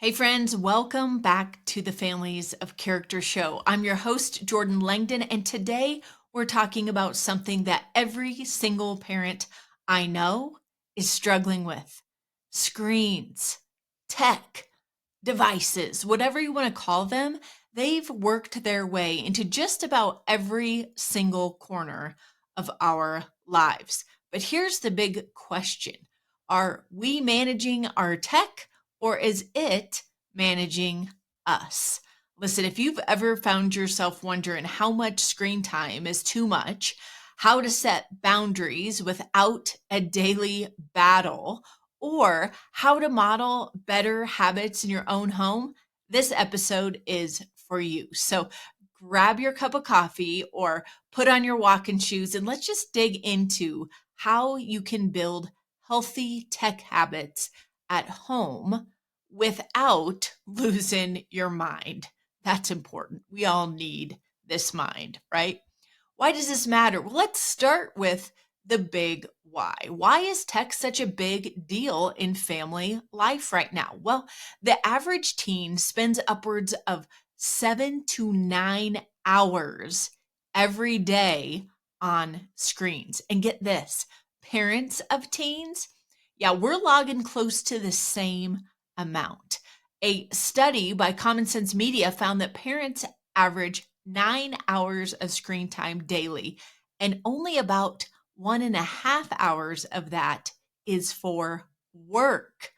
Hey friends, welcome back to the Families of Character show. I'm your host, Jordan Langdon, and today we're talking about something that every single parent I know is struggling with: screens, tech, devices, whatever you want to call them. They've worked their way into just about every single corner of our lives. But here's the big question: are we managing our tech, or is it managing us? Listen, if you've ever found yourself wondering how much screen time is too much, how to set boundaries without a daily battle, or how to model better habits in your own home, this episode is for you. So grab your cup of coffee or put on your walking shoes and let's just dig into how you can build healthy tech habits at home without losing your mind. That's important. We all need this mind, right? Why does this matter? Well, let's start with the big why. Why is tech such a big deal in family life right now? Well, the average teen spends upwards of 7 to 9 hours every day on screens. And get this, parents of teens, yeah, we're logging close to the same amount. A study by Common Sense Media found that parents average 9 hours of screen time daily, and only about 1.5 hours of that is for work.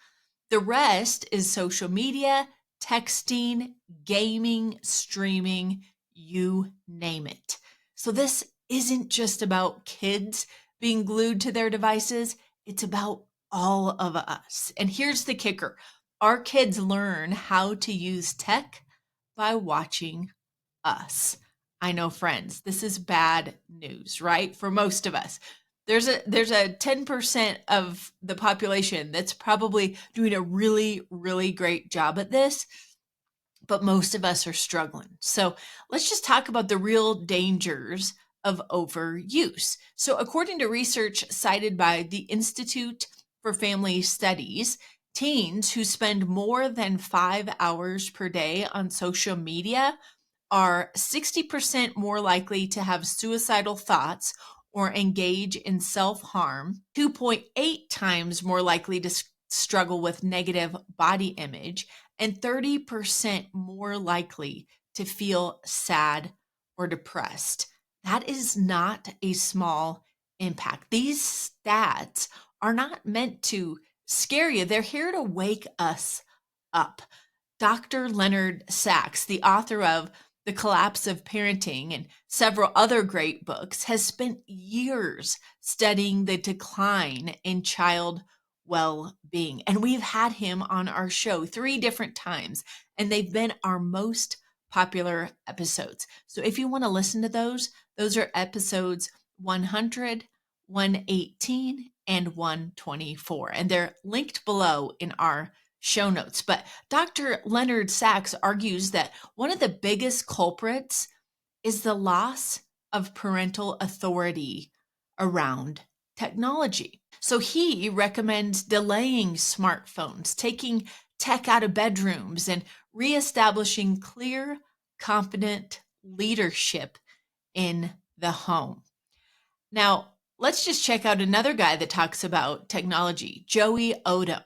The rest is social media, texting, gaming, streaming, you name it. So this isn't just about kids being glued to their devices, it's about all of us. And here's the kicker: our kids learn how to use tech by watching us. I know, friends, this is bad news, right? For most of us. There's a 10% of the population that's probably doing a really, really great job at this, but most of us are struggling. So let's just talk about the real dangers of overuse. So, according to research cited by the Institute for Family Studies, teens who spend more than 5 hours per day on social media are 60% more likely to have suicidal thoughts or engage in self harm, 2.8 times more likely to struggle with negative body image, and 30% more likely to feel sad or depressed. That is not a small impact. These stats are not meant to scare you, they're here to wake us up. Dr. Leonard Sachs, the author of The Collapse of Parenting and several other great books, has spent years studying the decline in child well being. And we've had him on our show 3 different times, and they've been our most popular episodes. So if you want to listen to those are episodes 100, 118, and 124. And they're linked below in our show notes. But Dr. Leonard Sachs argues that one of the biggest culprits is the loss of parental authority around technology. So he recommends delaying smartphones, taking tech out of bedrooms, and reestablishing clear, confident leadership in the home. Now, let's just check out another guy that talks about technology, Joey Odom,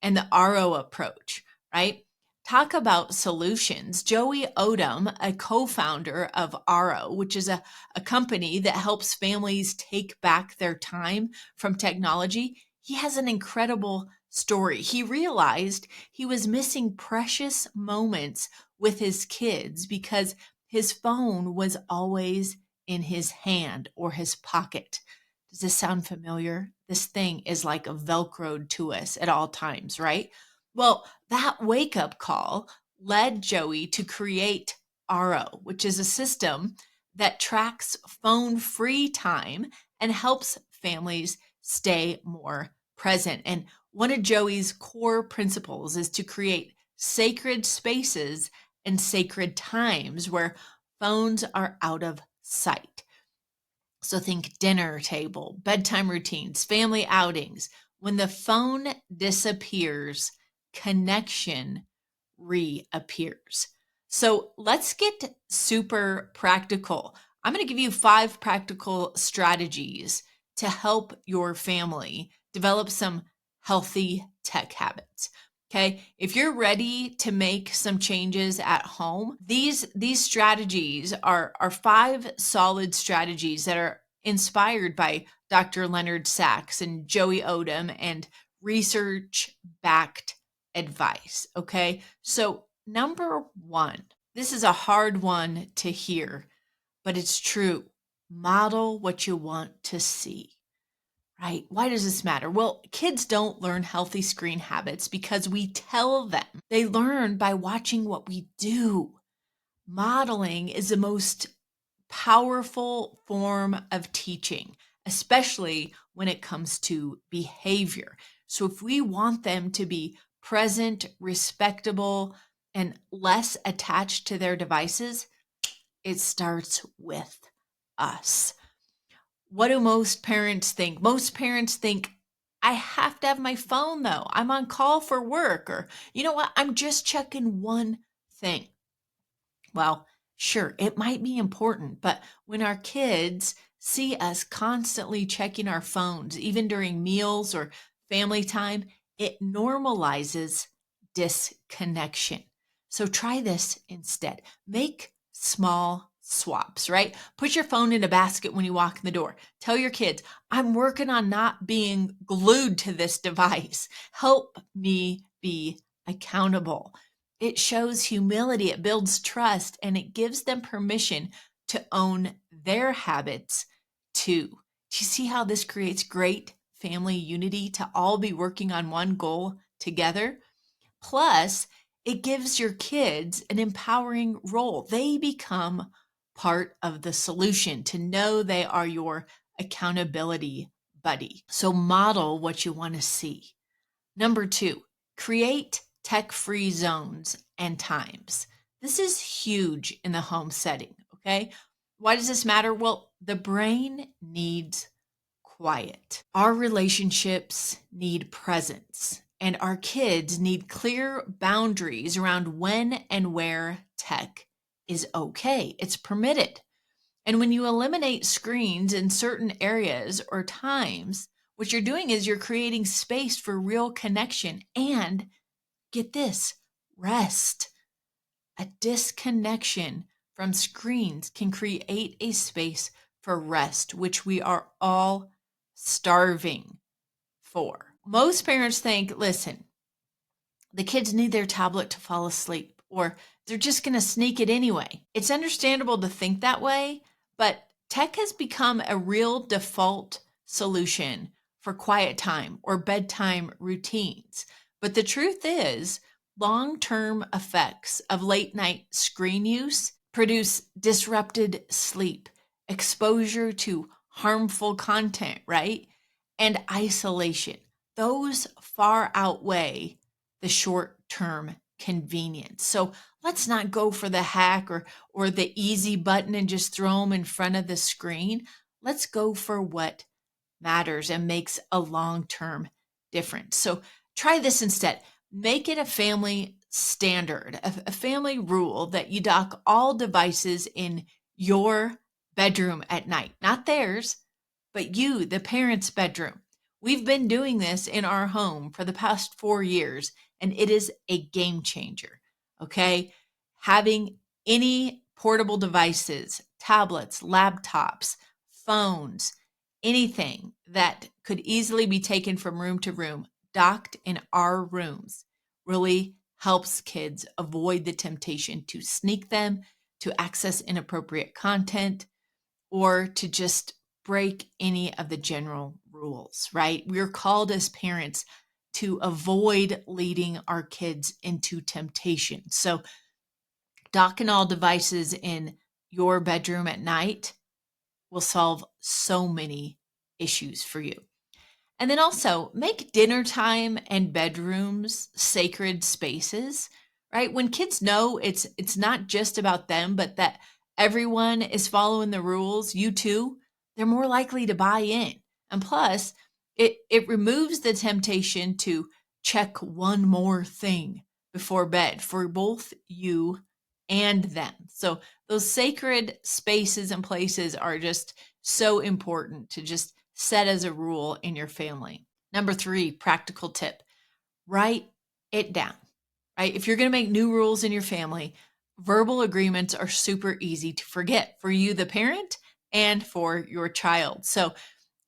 and the RO approach, right? Talk about solutions. Joey Odom, a co-founder of RO, which is a company that helps families take back their time from technology, he has an incredible story. He realized he was missing precious moments with his kids because his phone was always in his hand or his pocket. Does this sound familiar? This thing is like a Velcroed to us at all times, right? Well, that wake up call led Joey to create RO, which is a system that tracks phone free time and helps families stay more present. And one of Joey's core principles is to create sacred spaces and sacred times where phones are out of sight. So think dinner table, bedtime routines, family outings. When the phone disappears, connection reappears. So let's get super practical. I'm going to give you 5 practical strategies to help your family develop some healthy tech habits. Okay, if you're ready to make some changes at home, these strategies are 5 solid strategies that are inspired by Dr. Leonard Sachs and Joey Odom and research-backed advice. Okay, so number 1, this is a hard one to hear, but it's true. Model what you want to see. Right? Why does this matter? Well, kids don't learn healthy screen habits because we tell them. They learn by watching what we do. Modeling is the most powerful form of teaching, especially when it comes to behavior. So if we want them to be present, respectable, and less attached to their devices, it starts with us. What do most parents think? Most parents think, I have to have my phone though. I'm on call for work, or you know what? I'm just checking one thing. Well, sure, it might be important, but when our kids see us constantly checking our phones, even during meals or family time, it normalizes disconnection. So try this instead. Make small swaps, right? Put your phone in a basket when you walk in the door. Tell your kids, I'm working on not being glued to this device. Help me be accountable. It shows humility, it builds trust, and it gives them permission to own their habits too. Do you see how this creates great family unity to all be working on one goal together? Plus, it gives your kids an empowering role. They become part of the solution to know they are your accountability buddy. So model what you want to see. Number 2, create tech-free zones and times. This is huge in the home setting, okay? Why does this matter? Well, the brain needs quiet. Our relationships need presence, and our kids need clear boundaries around when and where tech is okay. It's permitted. And when you eliminate screens in certain areas or times, what you're doing is you're creating space for real connection and, get this, rest. A disconnection from screens can create a space for rest, which we are all starving for. Most parents think, listen, the kids need their tablet to fall asleep, or they're just going to sneak it anyway. It's understandable to think that way, but tech has become a real default solution for quiet time or bedtime routines. But the truth is, long-term effects of late night screen use produce disrupted sleep, exposure to harmful content, right? And isolation. Those far outweigh the short-term convenience. So let's not go for the hack or the easy button and just throw them in front of the screen. Let's go for what matters and makes a long-term difference. So try this instead. Make it a family standard, a family rule that you dock all devices in your bedroom at night, not theirs, but you, the parents' bedroom. We've been doing this in our home for the past 4 years, and it is a game changer. Okay. Having any portable devices, tablets, laptops, phones, anything that could easily be taken from room to room, docked in our rooms, really helps kids avoid the temptation to sneak them, to access inappropriate content, or to just break any of the general rules, right? We're called as parents to avoid leading our kids into temptation. So, docking all devices in your bedroom at night will solve so many issues for you. And then also make dinner time and bedrooms sacred spaces, right? When kids know it's not just about them, but that everyone is following the rules, you too, they're more likely to buy in. And plus, it removes the temptation to check one more thing before bed for both you and them. So those sacred spaces and places are just so important to just set as a rule in your family. Number 3, practical tip, write it down, right? If you're going to make new rules in your family, verbal agreements are super easy to forget for you, the parent, and for your child. So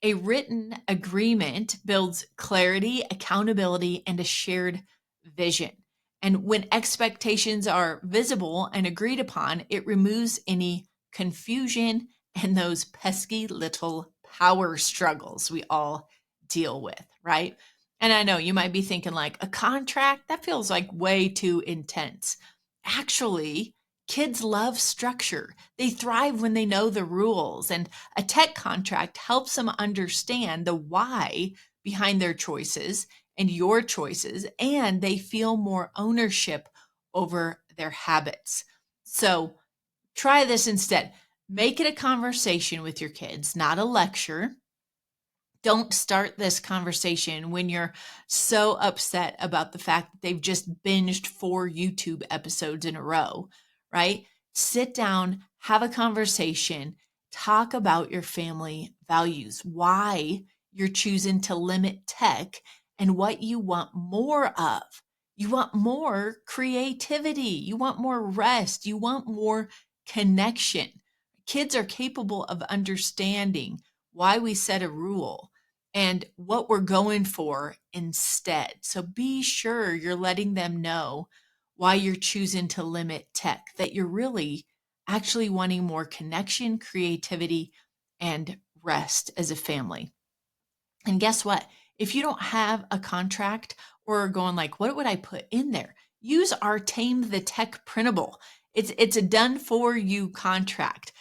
a written agreement builds clarity, accountability, and a shared vision. And when expectations are visible and agreed upon, it removes any confusion and those pesky little power struggles we all deal with, right? And I know you might be thinking, like, a contract, that feels like way too intense. Actually, kids love structure. They thrive when they know the rules, and a tech contract helps them understand the why behind their choices and your choices, and they feel more ownership over their habits. So try this instead. Make it a conversation with your kids, not a lecture. Don't start this conversation when you're so upset about the fact that they've just binged 4 YouTube episodes in a row, right? Sit down, have a conversation, talk about your family values, why you're choosing to limit tech, and what you want more of. You want more creativity, you want more rest, you want more connection. Kids are capable of understanding why we set a rule and what we're going for instead. So be sure you're letting them know why you're choosing to limit tech, that you're really actually wanting more connection, creativity, and rest as a family. And guess what? If you don't have a contract or are going like, what would I put in there? Use our Tame the Tech printable. It's a done for you contract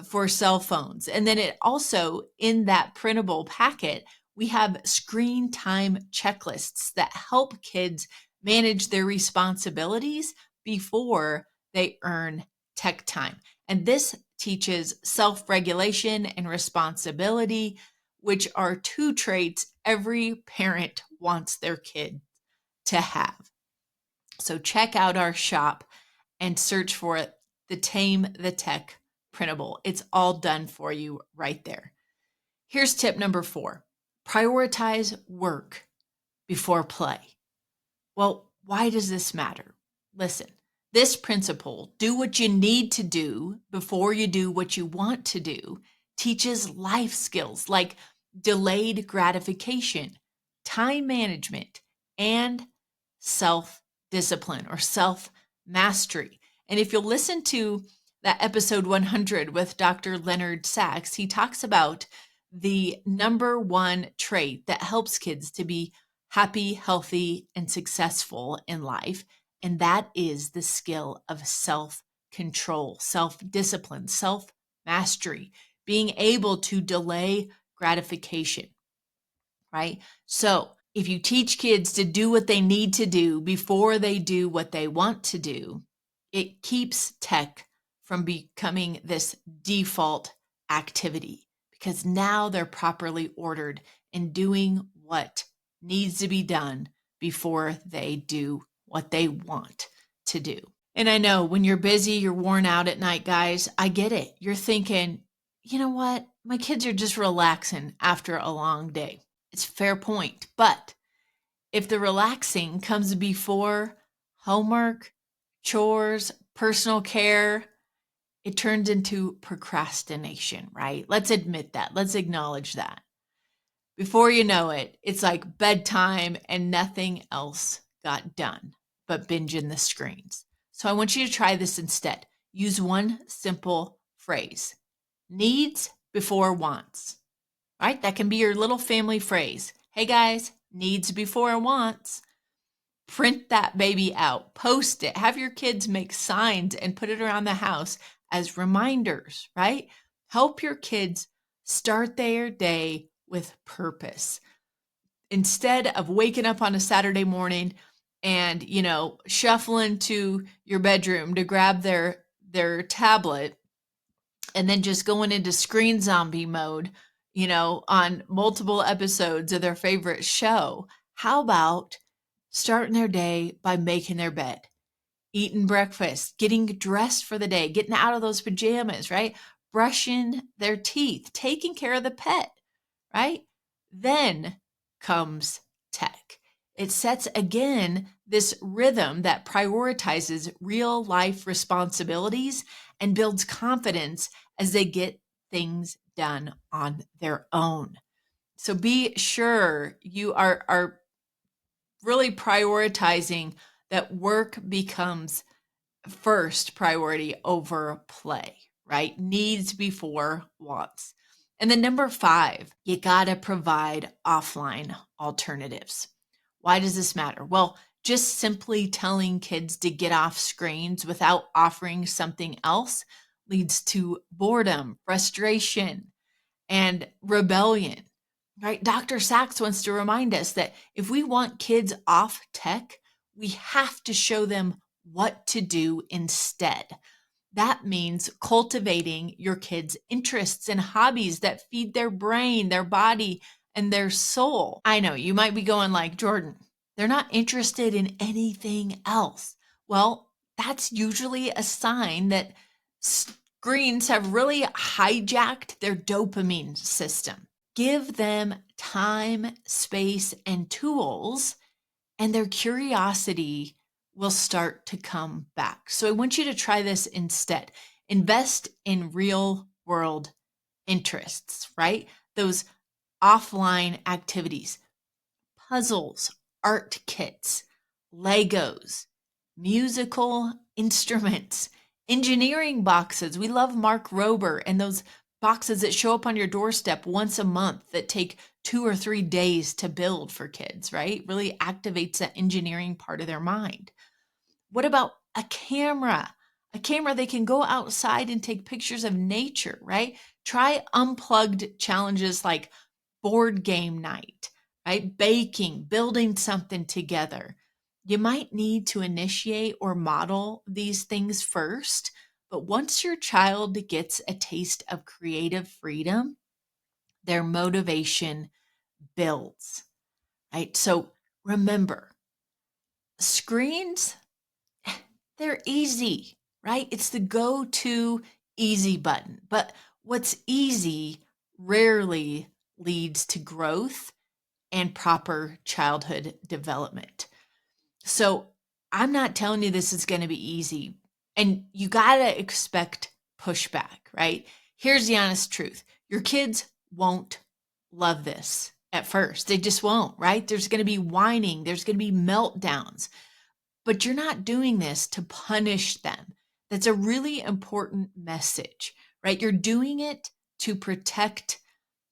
for cell phones. And then it also, in that printable packet, we have screen time checklists that help kids manage their responsibilities before they earn tech time. And this teaches self-regulation and responsibility, which are 2 traits every parent wants their kid to have. So check out our shop and search for it, the Tame the Tech printable. It's all done for you right there. Here's tip number 4. Prioritize work before play. Well, why does this matter? Listen, this principle, do what you need to do before you do what you want to do, teaches life skills like delayed gratification, time management, and self discipline or self mastery. And if you'll listen to that episode 100 with Dr. Leonard Sachs, he talks about the number 1 trait that helps kids to be happy, healthy, and successful in life. And that is the skill of self control, self discipline, self mastery, being able to delay gratification, right? So if you teach kids to do what they need to do before they do what they want to do, it keeps tech from becoming this default activity because now they're properly ordered and doing what needs to be done before they do what they want to do. And I know when you're busy, you're worn out at night, guys. I get it. You're thinking, you know what? My kids are just relaxing after a long day. It's a fair point. But if the relaxing comes before homework, chores, personal care, it turns into procrastination, right? Let's admit that. Let's acknowledge that. Before you know it, it's like bedtime and nothing else got done but binging the screens. So I want you to try this instead. Use one simple phrase: needs before wants, right? That can be your little family phrase. Hey guys, needs before wants. Print that baby out, post it, have your kids make signs and put it around the house as reminders, right? Help your kids start their day with purpose. Instead of waking up on a Saturday morning and, shuffling to your bedroom to grab their tablet and then just going into screen zombie mode, on multiple episodes of their favorite show. How about starting their day by making their bed, eating breakfast, getting dressed for the day, getting out of those pajamas, right? Brushing their teeth, taking care of the pet, right? Then comes tech. It sets again this rhythm that prioritizes real life responsibilities and builds confidence as they get things done on their own. So be sure you are really prioritizing that work becomes first priority over play, right? Needs before wants. And then number 5, you got to provide offline alternatives. Why does this matter? Well, just simply telling kids to get off screens without offering something else leads to boredom, frustration, and rebellion, right? Dr. Sachs wants to remind us that if we want kids off tech, we have to show them what to do instead. That means cultivating your kids' interests and hobbies that feed their brain, their body, and their soul. I know you might be going like, Jordan, they're not interested in anything else. Well, that's usually a sign that screens have really hijacked their dopamine system. Give them time, space, and tools, and their curiosity will start to come back. So I want you to try this instead. Invest in real world interests, right? Those offline activities, puzzles, art kits, Legos, musical instruments, engineering boxes. We love Mark Rober and those boxes that show up on your doorstep once a month that take 2 or 3 days to build for kids, right? Really activates that engineering part of their mind. What about a camera? A camera they can go outside and take pictures of nature, right? Try unplugged challenges like board game night, right? Baking, building something together. You might need to initiate or model these things first, but once your child gets a taste of creative freedom, their motivation builds, right? So remember, screens, they're easy, right? It's the go-to easy button. But what's easy rarely leads to growth and proper childhood development. So I'm not telling you this is going to be easy. And you got to expect pushback, right? Here's the honest truth. Your kids won't love this at first. They just won't, right? There's going to be whining. There's going to be meltdowns. But you're not doing this to punish them. That's a really important message, right? You're doing it to protect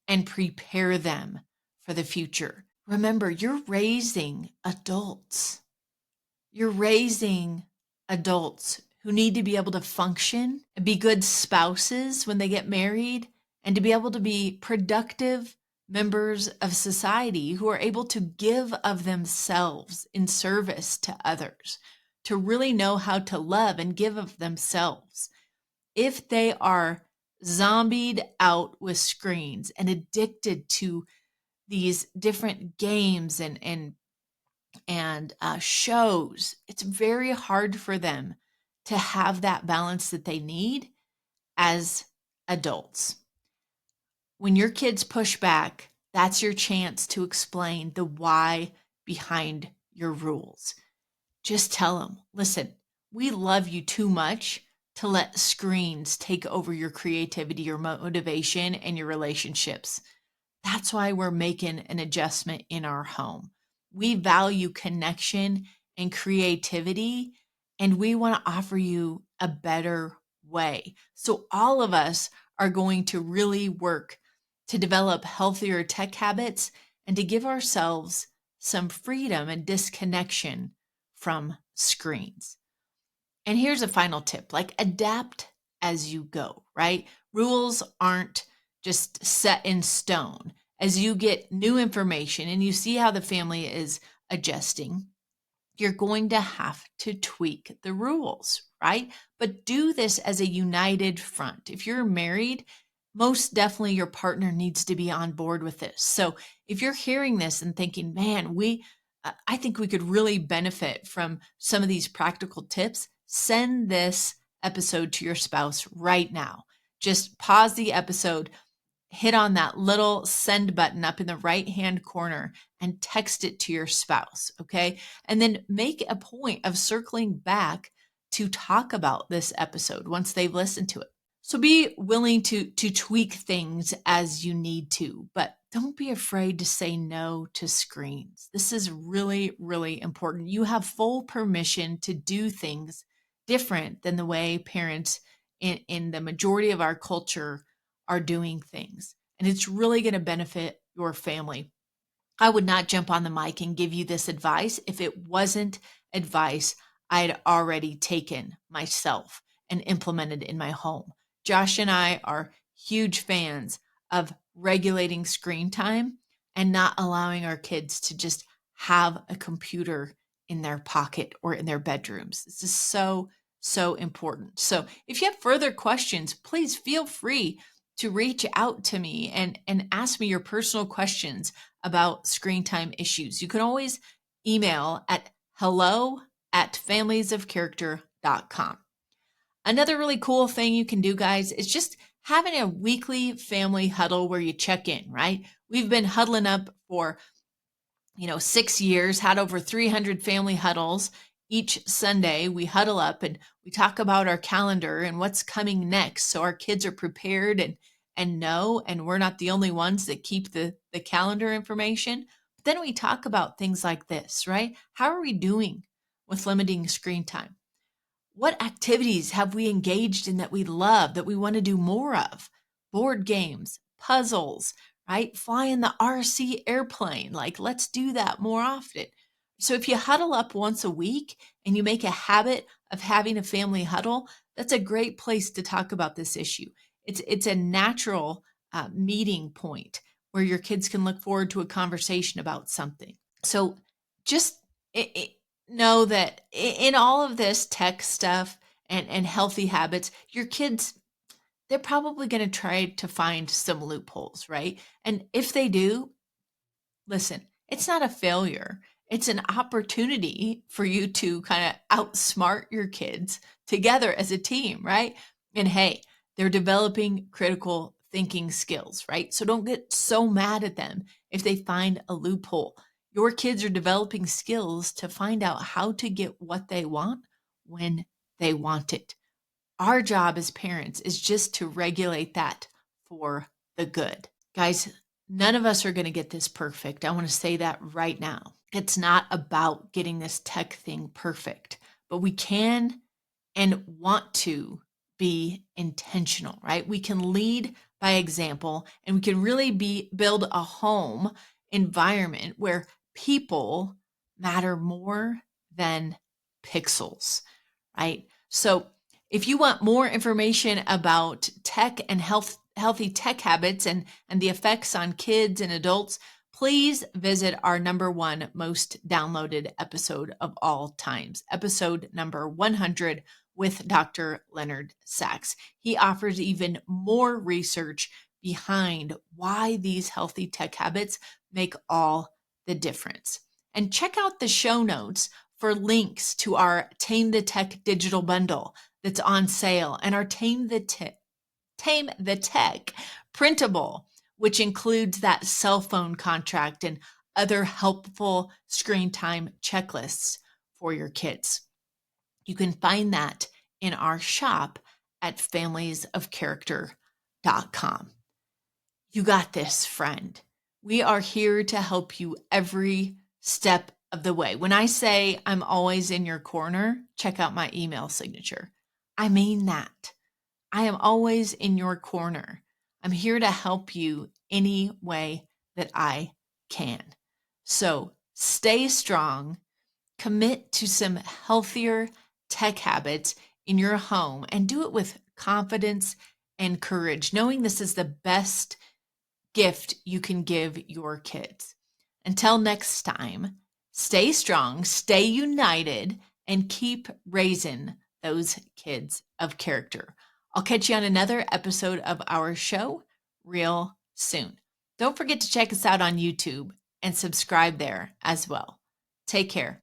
and prepare them for the future. Remember, you're raising adults. You're raising adults who need to be able to function and be good spouses when they get married and to be able to be productive members of society who are able to give of themselves in service to others, to really know how to love and give of themselves. If they are zombied out with screens and addicted to these different games and shows, it's very hard for them to have that balance that they need as adults. When your kids push back, that's your chance to explain the why behind your rules. Just tell them, listen, we love you too much to let screens take over your creativity, your motivation, and your relationships. That's why we're making an adjustment in our home. We value connection and creativity, and we want to offer you a better way. So all of us are going to really work to develop healthier tech habits and to give ourselves some freedom and disconnection from screens. And here's a final tip, like adapt as you go, right? Rules aren't just set in stone. As you get new information and you see how the family is adjusting, you're going to have to tweak the rules, right? But do this as a united front. If you're married, most definitely your partner needs to be on board with this. So if you're hearing this and thinking, man, I think we could really benefit from some of these practical tips. Send this episode to your spouse right now. Just pause the episode, hit on that little send button up in the right-hand corner and text it to your spouse, okay? And then make a point of circling back to talk about this episode once they've listened to it. So be willing to tweak things as you need to, but don't be afraid to say no to screens. This is really, really important. You have full permission to do things different than the way parents in the majority of our culture are doing things. And it's really going to benefit your family. I would not jump on the mic and give you this advice if it wasn't advice I had already taken myself and implemented in my home. Josh and I are huge fans of regulating screen time and not allowing our kids to just have a computer in their pocket or in their bedrooms. This is so, so important. So if you have further questions, please feel free to reach out to me and ask me your personal questions about screen time issues. You can always email at hello@familiesofcharacter.com. Another really cool thing you can do, guys, is just having a weekly family huddle where you check in, right? We've been huddling up for 6 years, had over 300 family huddles. Each Sunday, we huddle up and we talk about our calendar and what's coming next. So our kids are prepared and know, and we're not the only ones that keep the calendar information. But then we talk about things like this, right? How are we doing with limiting screen time? What activities have we engaged in that we love, that we want to do more of? Board games, puzzles, right? Flying the RC airplane. Like, let's do that more often. So if you huddle up once a week and you make a habit of having a family huddle, that's a great place to talk about this issue. It's a natural meeting point where your kids can look forward to a conversation about something. So just know that in all of this tech stuff and healthy habits, your kids, they're probably going to try to find some loopholes, right? And if they do, listen, it's not a failure. It's an opportunity for you to kind of outsmart your kids together as a team, right? And hey, they're developing critical thinking skills, right? So don't get so mad at them if they find a loophole. Your kids are developing skills to find out how to get what they want when they want it. Our job as parents is just to regulate that for the good. Guys, none of us are going to get this perfect. I want to say that right now. It's not about getting this tech thing perfect, but we can and want to be intentional, right? We can lead by example, and we can really build a home environment where people matter more than pixels, right? So if you want more information about tech and healthy tech habits and the effects on kids and adults, please visit our #1 most downloaded episode of all times, episode number 100 with Dr. Leonard Sachs. He offers even more research behind why these healthy tech habits make all the difference. And check out the show notes for links to our Tame the Tech digital bundle that's on sale and our Tame the Tech printable, which includes that cell phone contract and other helpful screen time checklists for your kids. You can find that in our shop at familiesofcharacter.com. You got this, friend. We are here to help you every step of the way. When I say I'm always in your corner, check out my email signature. I mean that. I am always in your corner. I'm here to help you any way that I can. So stay strong, commit to some healthier tech habits in your home, and do it with confidence and courage, knowing this is the best gift you can give your kids. Until next time, stay strong, stay united, and keep raising those kids of character. I'll catch you on another episode of our show real soon. Don't forget to check us out on YouTube and subscribe there as well. Take care.